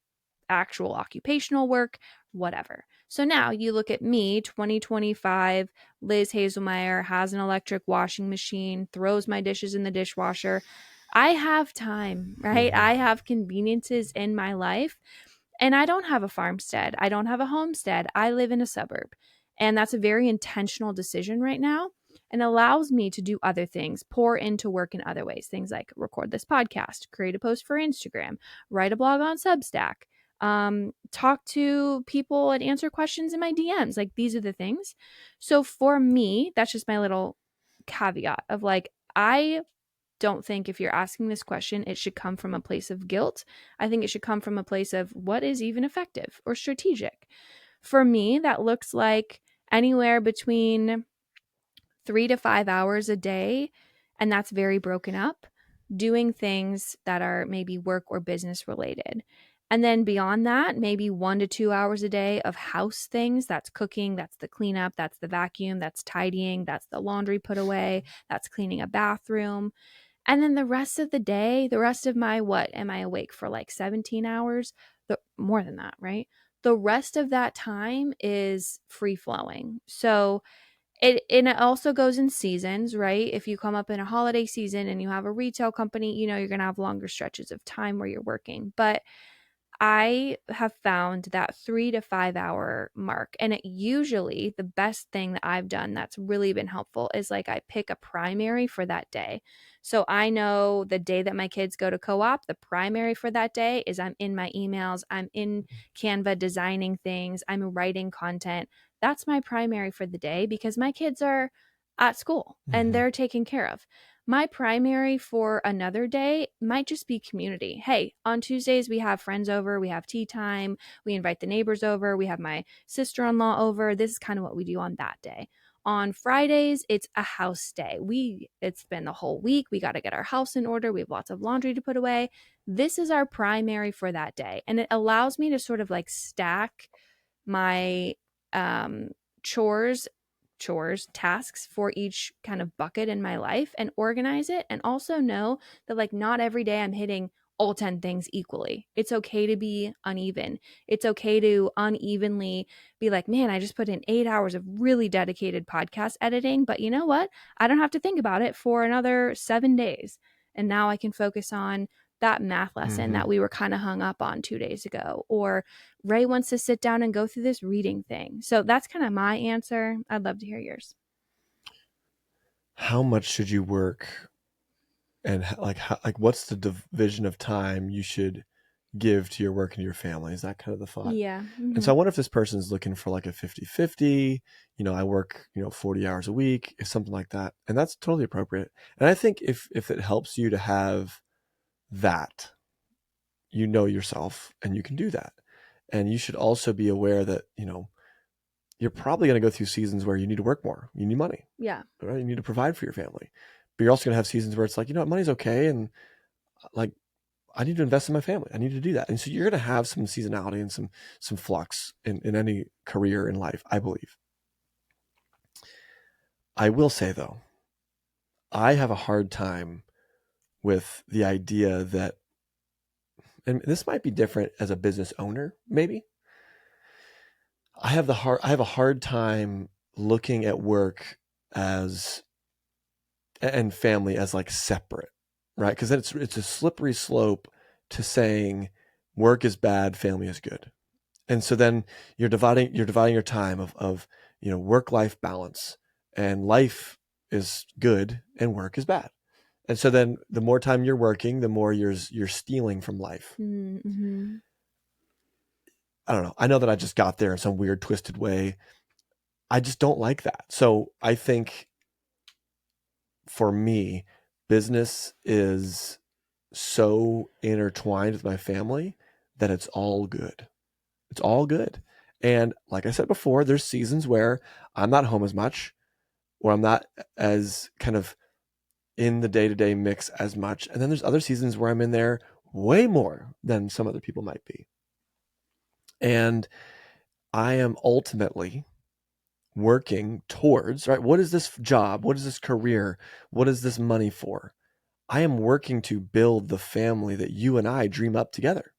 actual occupational work, whatever. So now you look at me, 2025, Liz Haselmayer has an electric washing machine, throws my dishes in the dishwasher. I have time, right? Mm-hmm. I have conveniences in my life, and I don't have a farmstead. I don't have a homestead. I live in a suburb. And that's a very intentional decision right now and allows me to do other things, pour into work in other ways. Things like record this podcast, create a post for Instagram, write a blog on Substack, talk to people and answer questions in my DMs. Like these are the things. So for me, that's just my little caveat of like, I don't think if you're asking this question, it should come from a place of guilt. I think it should come from a place of what is even effective or strategic. For me, that looks like anywhere between 3 to 5 hours a day, and that's very broken up, doing things that are maybe work or business related. And then beyond that, maybe 1 to 2 hours a day of house things. That's cooking, that's the cleanup, that's the vacuum, that's tidying, that's the laundry put away, that's cleaning a bathroom. And then the rest of the day, the rest of my what? Am I awake for like 17 hours? More than that, right? The rest of that time is free flowing. So it also goes in seasons, right? If you come up in a holiday season and you have a retail company, you're going to have longer stretches of time where you're working. But I have found that 3 to 5 hour mark. And it usually, the best thing that I've done that's really been helpful is like I pick a primary for that day. So I know the day that my kids go to co op, the primary for that day is I'm in my emails, I'm in Canva designing things, I'm writing content. That's my primary for the day because my kids are at school and Mm-hmm. they're taken care of. My primary for another day might just be community. Hey, on Tuesdays, we have friends over, we have tea time, we invite the neighbors over, we have my sister in law over. This is kind of what we do on that day. On Fridays, it's a house day. It's been the whole week. We got to get our house in order. We have lots of laundry to put away. This is our primary for that day. And it allows me to sort of like stack my um, chores tasks for each kind of bucket in my life and organize it, and also know that like not every day I'm hitting all 10 things equally. It's okay to be uneven. It's okay to unevenly be like, man, I just put in 8 hours of really dedicated podcast editing, but you know what? I don't have to think about it for another 7 days. And now I can focus on that math lesson Mm-hmm. that we were kind of hung up on 2 days ago, or Ray wants to sit down and go through this reading thing. So that's kind of my answer. I'd love to hear yours. How much should you work, and what's the division of time you should give to your work and your family? Is that kind of the thought? Yeah. And so Mm-hmm. I wonder if this person's looking for like a 50-50, I work, 40 hours a week, if something like that. And that's totally appropriate. And I think if it helps you to have that, yourself and you can do that. And you should also be aware that, you're probably going to go through seasons where you need to work more. You need money, Yeah. right? You need to provide for your family. But you're also going to have seasons where it's like, money's okay. And like, I need to invest in my family. I need to do that. And so you're going to have some seasonality and some flux in any career in life, I believe. I will say though, I have a hard time with the idea that, and this might be different as a business owner, maybe. I have a hard time looking at work as and family as like separate, right? Because then it's a slippery slope to saying work is bad, family is good. And so then you're dividing your time of work life balance, and life is good and work is bad. And so then the more time you're working, the more you're stealing from life. Mm-hmm. I don't know. I know that I just got there in some weird twisted way. I just don't like that. So I think for me, business is so intertwined with my family that it's all good. It's all good. And like I said before, there's seasons where I'm not home as much, or I'm not as kind of in the day-to-day mix as much. And then there's other seasons where I'm in there way more than some other people might be. And I am ultimately working towards, right? What is this job? What is this career? What is this money for? I am working to build the family that you and I dream up together.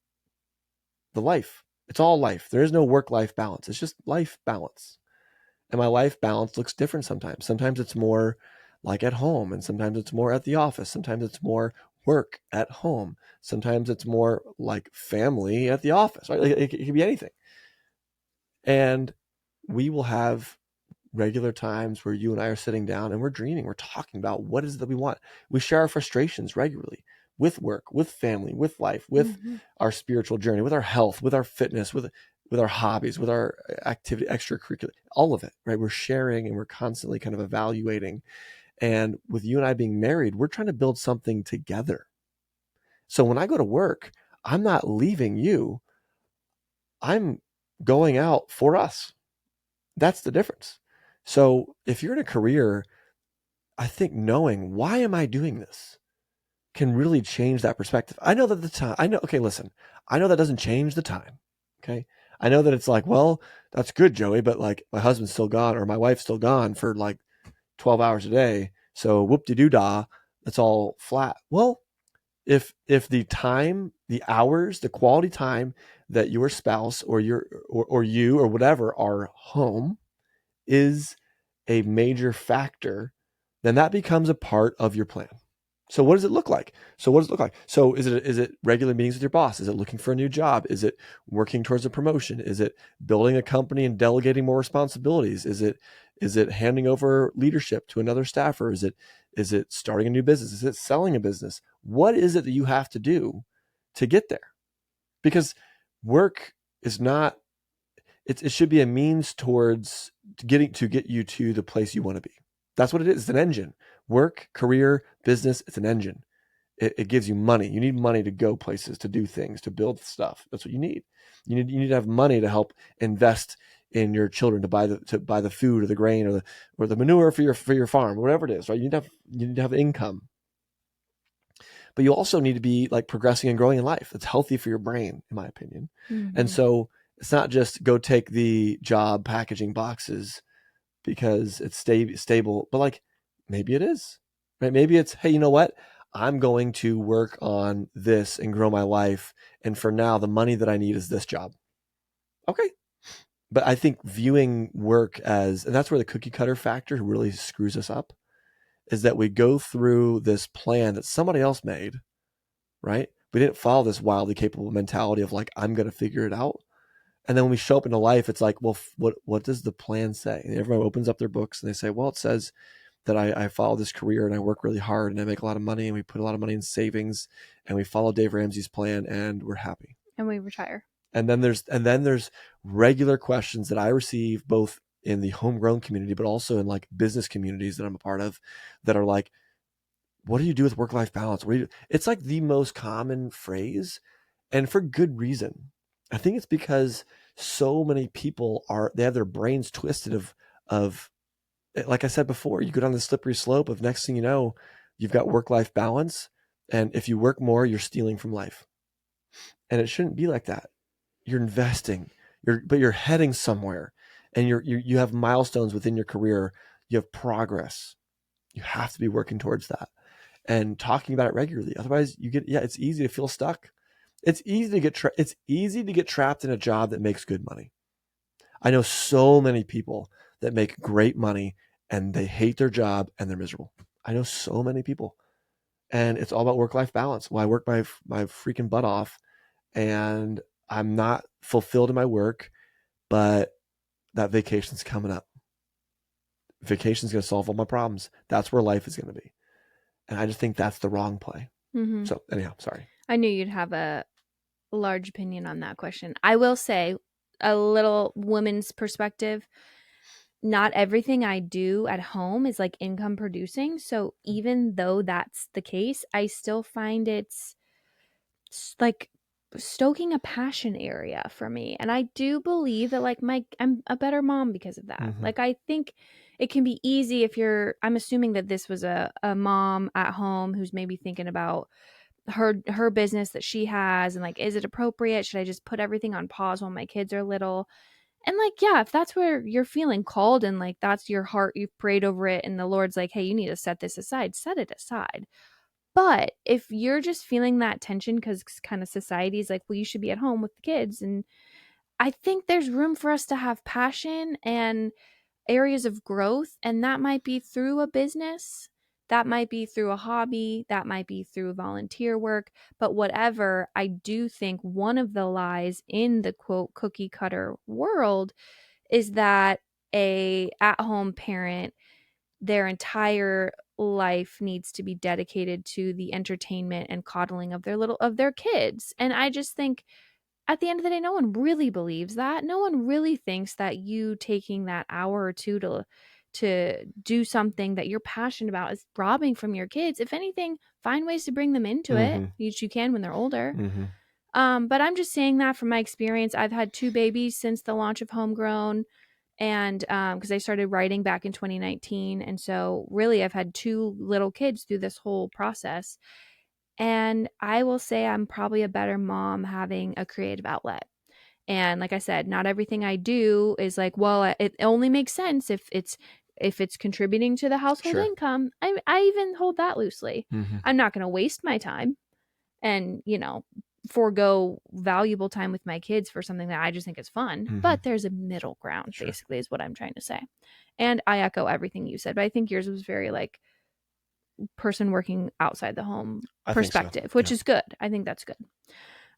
The life. It's all life. There is no work-life balance. It's just life balance. And my life balance looks different sometimes. Sometimes it's more like at home, and sometimes it's more at the office. Sometimes it's more work at home. Sometimes it's more like family at the office, right? It can be anything. And we will have regular times where you and I are sitting down and we're dreaming, we're talking about what is it that we want. We share our frustrations regularly with work, with family, with life, with Mm-hmm. our spiritual journey, with our health, with our fitness, with our hobbies, with our activity, extracurricular, all of it, right? We're sharing and we're constantly kind of evaluating. And with you and I being married, we're trying to build something together. So when I go to work, I'm not leaving you. I'm going out for us. That's the difference. So if you're in a career, I think knowing why am I doing this can really change that perspective. I know that the time, okay, listen, I know that doesn't change the time. Okay. I know that it's like, well, that's good, Joey, but like my husband's still gone or my wife's still gone for like 12 hours a day. So whoop de doo dah, that's all flat. Well, if the time, the hours, the quality time that your spouse or you or whatever are home is a major factor, then that becomes a part of your plan. So what does it look like? So is it regular meetings with your boss? Is it looking for a new job? Is it working towards a promotion? Is it building a company and delegating more responsibilities? Is it handing over leadership to another staffer? Is it starting a new business? Is it selling a business? What is it that you have to do to get there? Because work is not, it should be a means towards get you to the place you want to be. That's what it is. It's an engine. Work, career, business, it's an engine. It gives you money. You need money to go places, to do things, to build stuff. That's what you need. You need to have money to help invest in your children, to buy the food or the grain or the manure for your farm, whatever it is, right? You need to have income. But you also need to be like progressing and growing in life. It's healthy for your brain, in my opinion. And Mm-hmm. so it's not just go take the job packaging boxes because it's stable, but like maybe it is, right? Maybe it's, hey, you know what? I'm going to work on this and grow my life. And for now, the money that I need is this job. Okay. But I think viewing work as, and that's where the cookie cutter factor really screws us up, is that we go through this plan that somebody else made, right? We didn't follow this wildly capable mentality of like, I'm going to figure it out. And then when we show up into life, it's like, well, what does the plan say? And everyone opens up their books and they say, well, it says that I follow this career and I work really hard and I make a lot of money and we put a lot of money in savings and we follow Dave Ramsey's plan and we're happy. And we retire. And then there's regular questions that I receive both in the homegrown community, but also in like business communities that I'm a part of, that are like, what do you do with work-life balance? What do you do? It's like the most common phrase, and for good reason. I think it's because so many people they have their brains twisted of like I said before, you go down the slippery slope of, next thing you know, you've got work-life balance, and if you work more, you're stealing from life. And it shouldn't be like that. You're investing, but you're heading somewhere, and you have milestones within your career. You have progress. You have to be working towards that and talking about it regularly. Otherwise, it's easy to feel stuck. It's easy to get trapped in a job that makes good money. I know so many people that make great money and they hate their job and they're miserable. I know so many people, and it's all about work-life balance. Well, I work my freaking butt off, and I'm not fulfilled in my work, but that vacation's coming up. Vacation's going to solve all my problems. That's where life is going to be. And I just think that's the wrong play. Mm-hmm. So anyhow, sorry. I knew you'd have a large opinion on that question. I will say, a little woman's perspective, not everything I do at home is like income producing. So even though that's the case, I still find it's like stoking a passion area for me. And I do believe that like I'm a better mom because of that. Mm-hmm. Like I think it can be easy if I'm assuming that this was a mom at home who's maybe thinking about her business that she has, and like, is it appropriate? Should I just put everything on pause while my kids are little? And like, yeah, if that's where you're feeling called and like that's your heart, you've prayed over it and the Lord's like, hey, you need to set this aside, set it aside. But if you're just feeling that tension because kind of society's like, well, you should be at home with the kids. And I think there's room for us to have passion and areas of growth. And that might be through a business, that might be through a hobby, that might be through volunteer work. But whatever, I do think one of the lies in the quote cookie cutter world is that a at-home parent, their entire life needs to be dedicated to the entertainment and coddling of their kids. And I just think at the end of the day, no one really believes that. No one really thinks that you taking that hour or two to do something that you're passionate about is robbing from your kids. If anything, find ways to bring them into it, Mm-hmm. which you can when they're older. Mm-hmm. But I'm just saying that from my experience. I've had two babies since the launch of Homegrown, and because I started writing back in 2019, and so really I've had two little kids through this whole process. And I will say I'm probably a better mom having a creative outlet. And like I said, not everything I do is like, well, it only makes sense if it's contributing to the household Sure. income. I even hold that loosely. Mm-hmm. I'm not going to waste my time and, forego valuable time with my kids for something that I just think is fun. Mm-hmm. But there's a middle ground, Sure. basically, is what I'm trying to say. And I echo everything you said, but I think yours was very like person working outside the home I think so. perspective, which Yeah. is good. I think that's good.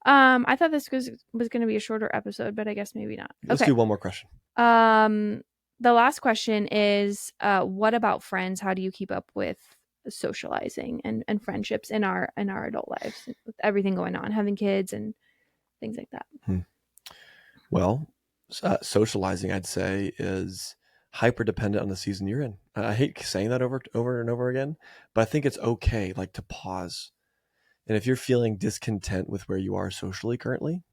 I thought this was going to be a shorter episode, but I guess maybe not. Let's Okay. do one more question. The last question is, what about friends? How do you keep up with socializing and friendships in our adult lives with everything going on, having kids and things like that? Well, socializing, I'd say, is hyper dependent on the season you're in. I hate saying that over and over again, but I think it's okay, like, to pause. And if you're feeling discontent with where you are socially currently,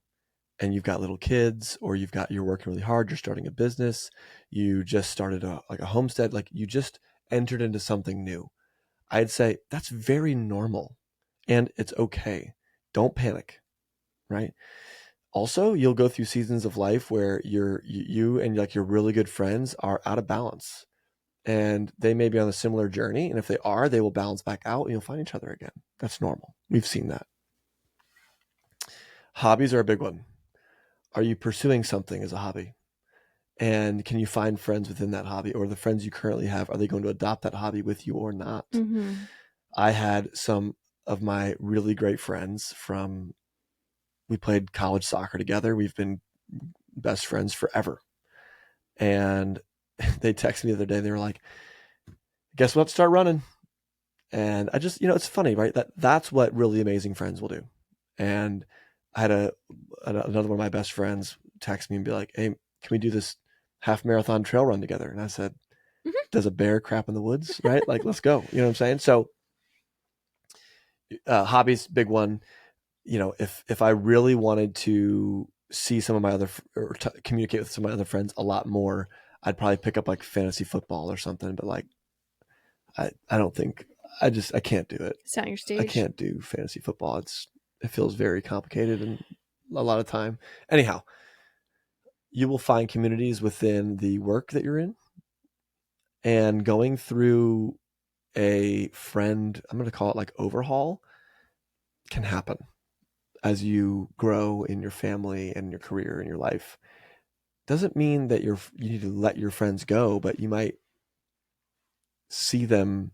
and you've got little kids, or you're working really hard, you're starting a business, you just started a homestead, like you just entered into something new, I'd say that's very normal, and it's okay. Don't panic, right? Also, you'll go through seasons of life where you and like your really good friends are out of balance, and they may be on a similar journey. And if they are, they will balance back out and you'll find each other again. That's normal. We've seen that. Hobbies are a big one. Are you pursuing something as a hobby? And can you find friends within that hobby, or the friends you currently have, are they going to adopt that hobby with you or not? Mm-hmm. I had some of my really great friends we played college soccer together. We've been best friends forever. And they texted me the other day. They were like, guess what? Start running. And I just, it's funny, right? That's what really amazing friends will do. And I had another one of my best friends text me and be like, hey, can we do this half marathon trail run together? And I said, does a bear crap in the woods, right? Like, let's go. You know what I'm saying? So hobbies, big one. If I really wanted to see some of my other, or communicate with some of my other friends a lot more, I'd probably pick up like fantasy football or something. But like, I don't think, I can't do it. It's not your I stage. can't do fantasy football. It feels very complicated and a lot of time. Anyhow, you will find communities within the work that you're in, and going through a friend, I'm going to call it like overhaul, can happen as you grow in your family and your career and your life. Doesn't mean that you need to let your friends go, but you might see them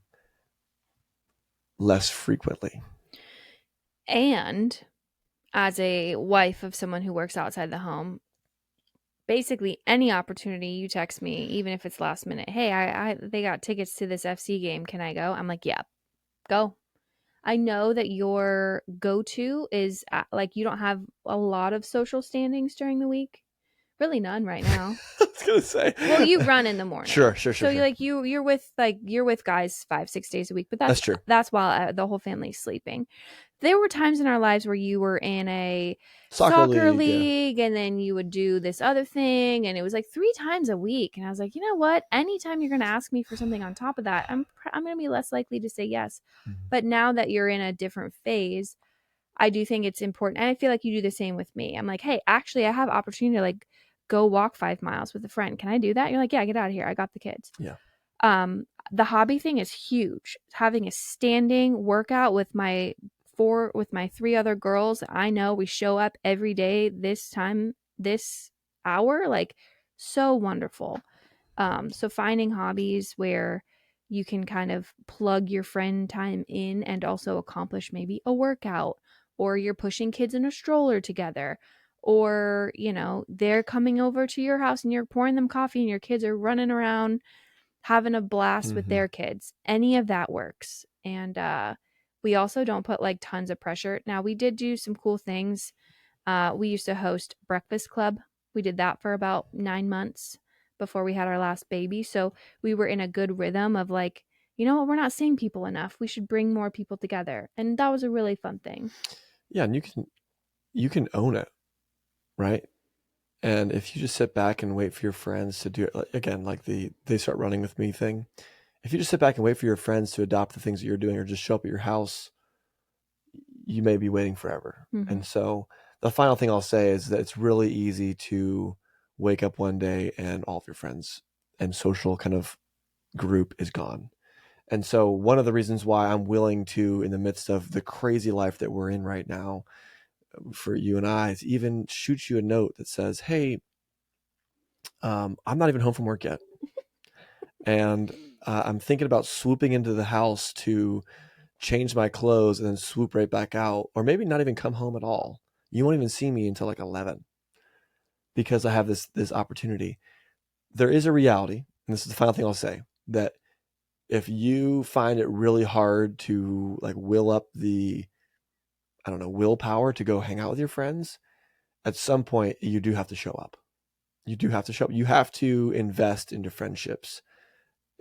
less frequently. And as a wife of someone who works outside the home, basically any opportunity you text me, even if it's last minute, hey, I they got tickets to this FC game, can I go? I'm like, yeah, go. I know that your go-to is like you don't have a lot of social standings during the week. Really none right now. I was gonna say. Well, you run in the morning. Sure. So you're with guys 5-6 days a week, but That's true. That's while the whole family's sleeping. There were times in our lives where you were in a Soccer league, and then you would do this other thing, and it was like 3 times a week, and I was like, you know what? Anytime you're going to ask me for something on top of that, I'm going to be less likely to say yes. Mm-hmm. But now that you're in a different phase, I do think it's important, and I feel like you do the same with me. I'm like, hey, actually, I have opportunity to like go walk 5 miles with a friend. Can I do that? You're like, yeah, get out of here. I got the kids. Yeah. The hobby thing is huge. Having a standing workout with my 3 other girls, I know we show up every day this time, this hour, like so wonderful. So finding hobbies where you can kind of plug your friend time in and also accomplish maybe a workout, or you're pushing kids in a stroller together, or they're coming over to your house and you're pouring them coffee and your kids are running around having a blast with their kids. Any of that works. And we also don't put like tons of pressure. Now, we did do some cool things. We used to host breakfast club. We did that for about 9 months before we had our last baby. So we were in a good rhythm of like, you know what, we're not seeing people enough. We should bring more people together. And that was a really fun thing. Yeah, and you can own it, right? And if you just sit back and wait for your friends to do it, again, like they start running with me thing, if you just sit back and wait for your friends to adopt the things that you're doing or just show up at your house, you may be waiting forever. Mm-hmm. And so the final thing I'll say is that it's really easy to wake up one day and all of your friends and social kind of group is gone. And so one of the reasons why I'm willing to, in the midst of the crazy life that we're in right now, for you and I to even shoot you a note that says, hey, I'm not even home from work yet. And I'm thinking about swooping into the house to change my clothes and then swoop right back out, or maybe not even come home at all. You won't even see me until like 11 because I have this opportunity. There is a reality, and this is the final thing I'll say, that if you find it really hard to like will up the, I don't know, willpower to go hang out with your friends, at some point you do have to show up. You do have to show up. You have to invest into friendships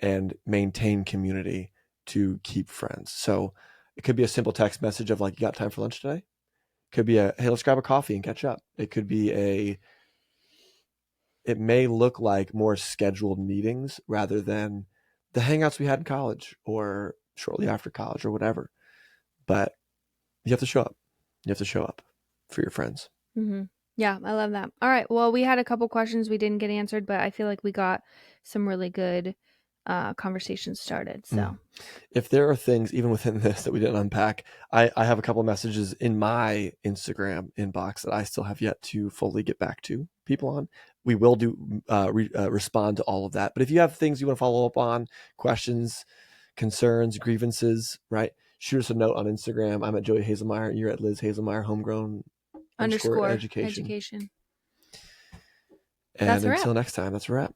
and maintain community to keep friends. So it could be a simple text message of like, you got time for lunch today? It could be a, hey, let's grab a coffee and catch up. It could be it may look like more scheduled meetings rather than the hangouts we had in college or shortly after college or whatever. But you have to show up. You have to show up for your friends. Mm-hmm. Yeah, I love that. All right. Well, we had a couple questions we didn't get answered, but I feel like we got some really good conversations started. So, If there are things even within this that we didn't unpack, I have a couple of messages in my Instagram inbox that I still have yet to fully get back to people on. We will do respond to all of that. But if you have things you want to follow up on, questions, concerns, grievances, right? Shoot us a note on Instagram. I'm at Joey Haselmayer. You're at Liz Haselmayer, homegrown _education. education. And That's a wrap. until next time, that's a wrap.